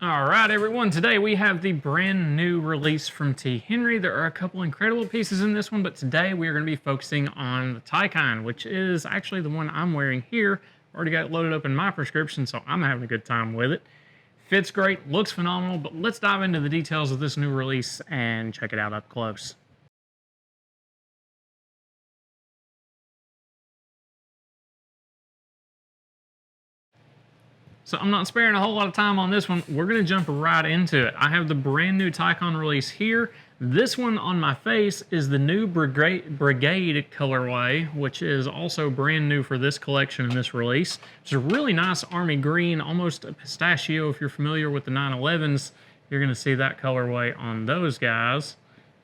All right, everyone. Today we have the brand new release from T Henri. There are a couple incredible pieces in this one, but today we are going to be focusing on the Taycan, which is actually the one I'm wearing here. Already got it loaded up in my prescription, so I'm having a good time with it. Fits great, looks phenomenal, but let's dive into the details of this new release and check it out up close. So I'm not sparing a whole lot of time on this one. We're going to jump right into it. I have the brand new Taycan release here. This one on my face is the new Brigade colorway, which is also brand new for this collection and this release. It's a really nice army green, almost a pistachio. If you're familiar with the 911s, you're going to see that colorway on those guys.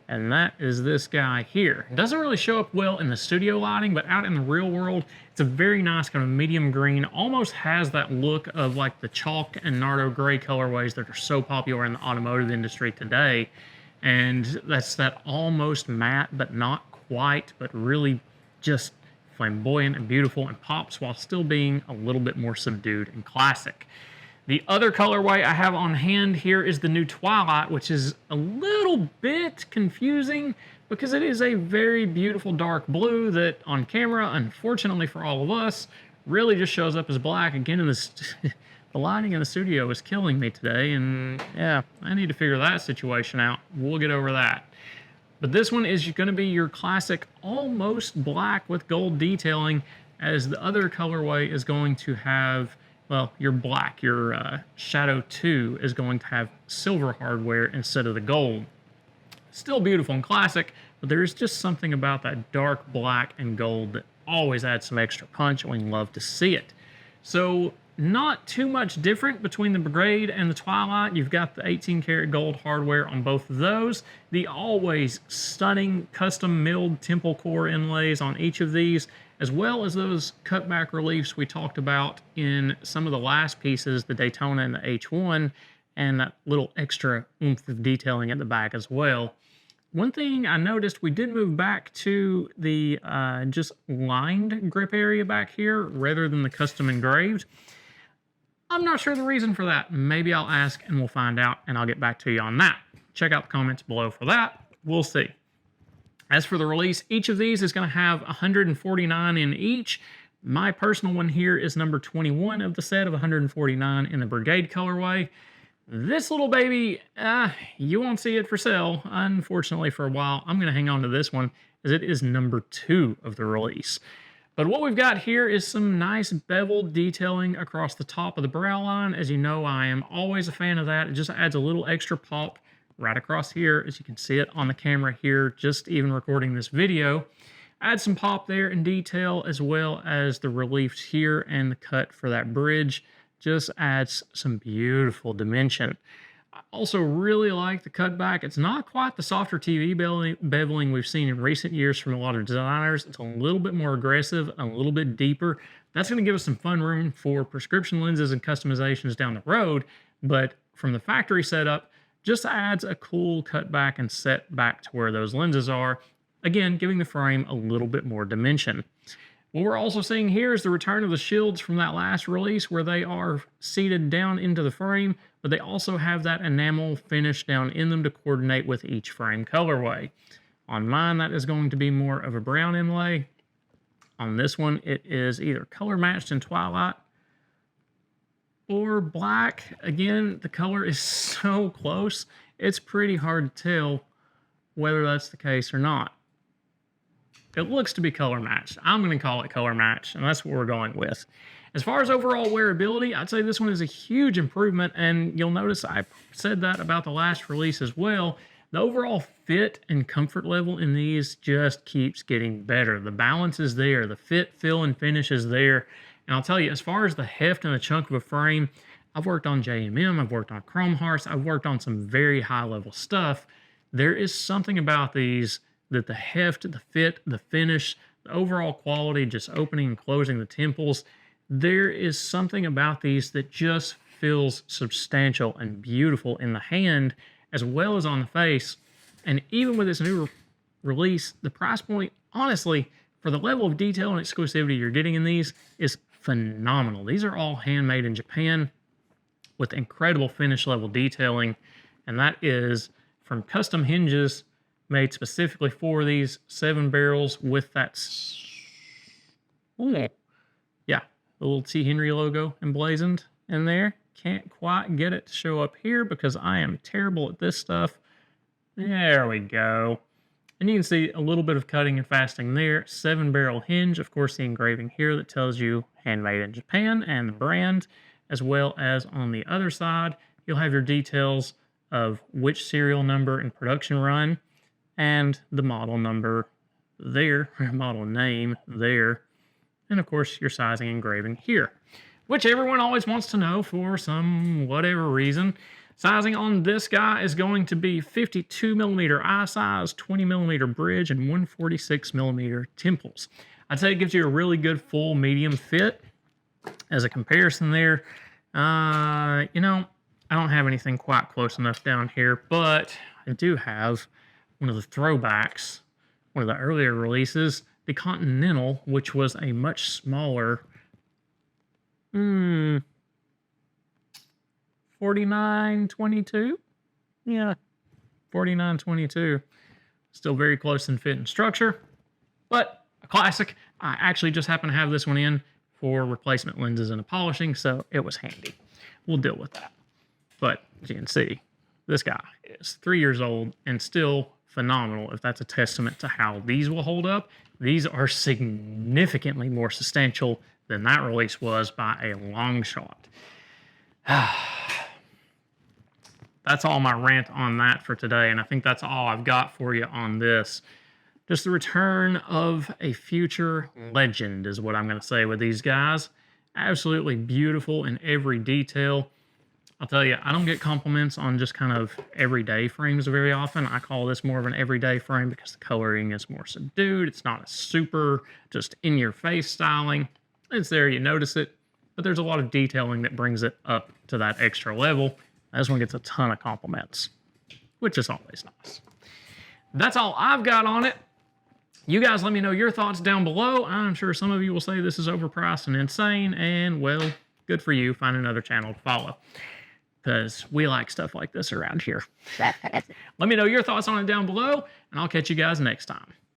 And that is this guy here. It doesn't really show up well in the studio lighting, but out in the real world, it's a very nice kind of medium green, almost has that look of like the chalk and Nardo gray colorways that are so popular in the automotive industry today. And that's that almost matte, but not quite, but really just flamboyant and beautiful and pops while still being a little bit more subdued and classic. The other colorway I have on hand here is the new Twilight, which is a little bit confusing because it is a very beautiful dark blue that on camera, unfortunately for all of us, really just shows up as black. Again, in this, the lighting in the studio is killing me today, and yeah, I need to figure that situation out. We'll get over that. But this one is going to be your classic almost black with gold detailing, as the other colorway is going to have, well, your black, your Shadow 2 is going to have silver hardware instead of the gold. Still beautiful and classic, but there is just something about that dark black and gold that always adds some extra punch, and we love to see it. So not too much different between the Brigade and the Twilight. You've got the 18 karat gold hardware on both of those. The always stunning custom milled temple core inlays on each of these, as well as those cutback reliefs we talked about in some of the last pieces, the Daytona and the H1, and that little extra oomph of detailing at the back as well. One thing I noticed, we did move back to the just lined grip area back here rather than the custom engraved. I'm not sure the reason for that. Maybe I'll ask and we'll find out, and I'll get back to you on that. Check out the comments below for that. We'll see. As for the release, each of these is going to have 149 in each. My personal one here is number 21 of the set of 149 in the Brigade colorway. This little baby, you won't see it for sale, unfortunately, for a while. I'm going to hang on to this one as it is number 2 of the release. But what we've got here is some nice beveled detailing across the top of the brow line. As you know, I am always a fan of that. It just adds a little extra pop right across here, as you can see it on the camera here, just even recording this video. Add some pop there in detail, as well as the reliefs here and the cut for that bridge. Just adds some beautiful dimension. I also really like the cutback. It's not quite the softer TV beveling we've seen in recent years from a lot of designers. It's a little bit more aggressive and a little bit deeper. That's going to give us some fun room for prescription lenses and customizations down the road, but from the factory setup, just adds a cool cutback and set back to where those lenses are, again, giving the frame a little bit more dimension. What we're also seeing here is the return of the shields from that last release, where they are seated down into the frame, but they also have that enamel finish down in them to coordinate with each frame colorway. On mine, that is going to be more of a brown inlay. On this one, it is either color matched in Twilight or black. Again, the color is so close, it's pretty hard to tell whether that's the case or not. It looks to be color matched. I'm going to call it color matched, and that's what we're going with. As far as overall wearability, I'd say this one is a huge improvement, and you'll notice I said that about the last release as well. The overall fit and comfort level in these just keeps getting better. The balance is there. The fit, feel, and finish is there. And I'll tell you, as far as the heft and the chunk of a frame, I've worked on JMM, I've worked on Chrome Hearts, I've worked on some very high-level stuff. There is something about these that the heft, the fit, the finish, the overall quality, just opening and closing the temples, there is something about these that just feels substantial and beautiful in the hand as well as on the face. And even with this new release, the price point, honestly, for the level of detail and exclusivity you're getting in these is phenomenal. These are all handmade in Japan. with incredible finish level detailing, and that is from custom hinges made specifically for these 7 barrels with that, yeah, the little T Henri logo emblazoned in there. Can't quite get it to show up here because I am terrible at this stuff. There we go. And you can see a little bit of cutting and fasting there. 7-barrel hinge, of course, the engraving here that tells you handmade in Japan and the brand, as well as on the other side, you'll have your details of which serial number and production run and the model number there, or model name there, and of course your sizing engraving here, which everyone always wants to know for some whatever reason. Sizing on this guy is going to be 52mm eye size, 20mm bridge, and 146mm temples. I'd say it gives you a really good full medium fit. As a comparison there, you know, I don't have anything quite close enough down here, but I do have one of the throwbacks, one of the earlier releases, the Continental, which was a much smaller 4922? Yeah, 4922. Still very close in fit and structure, but a classic. I actually just happen to have this one in for replacement lenses and a polishing, so it was handy. We'll deal with that. But as you can see, this guy is 3 years old and still phenomenal. If that's a testament to how these will hold up, these are significantly more substantial than that release was by a long shot. That's all my rant on that for today, and I think that's all I've got for you on this. Just the return of a future legend is what I'm going to say with these guys. Absolutely beautiful in every detail. I'll tell you, I don't get compliments on just kind of everyday frames very often. I call this more of an everyday frame because the coloring is more subdued. It's not a super just in-your-face styling. It's there, you notice it, but there's a lot of detailing that brings it up to that extra level. This one gets a ton of compliments, which is always nice. That's all I've got on it. You guys let me know your thoughts down below. I'm sure some of you will say this is overpriced and insane, and well, good for you. Find another channel to follow, because we like stuff like this around here. Let me know your thoughts on it down below, and I'll catch you guys next time.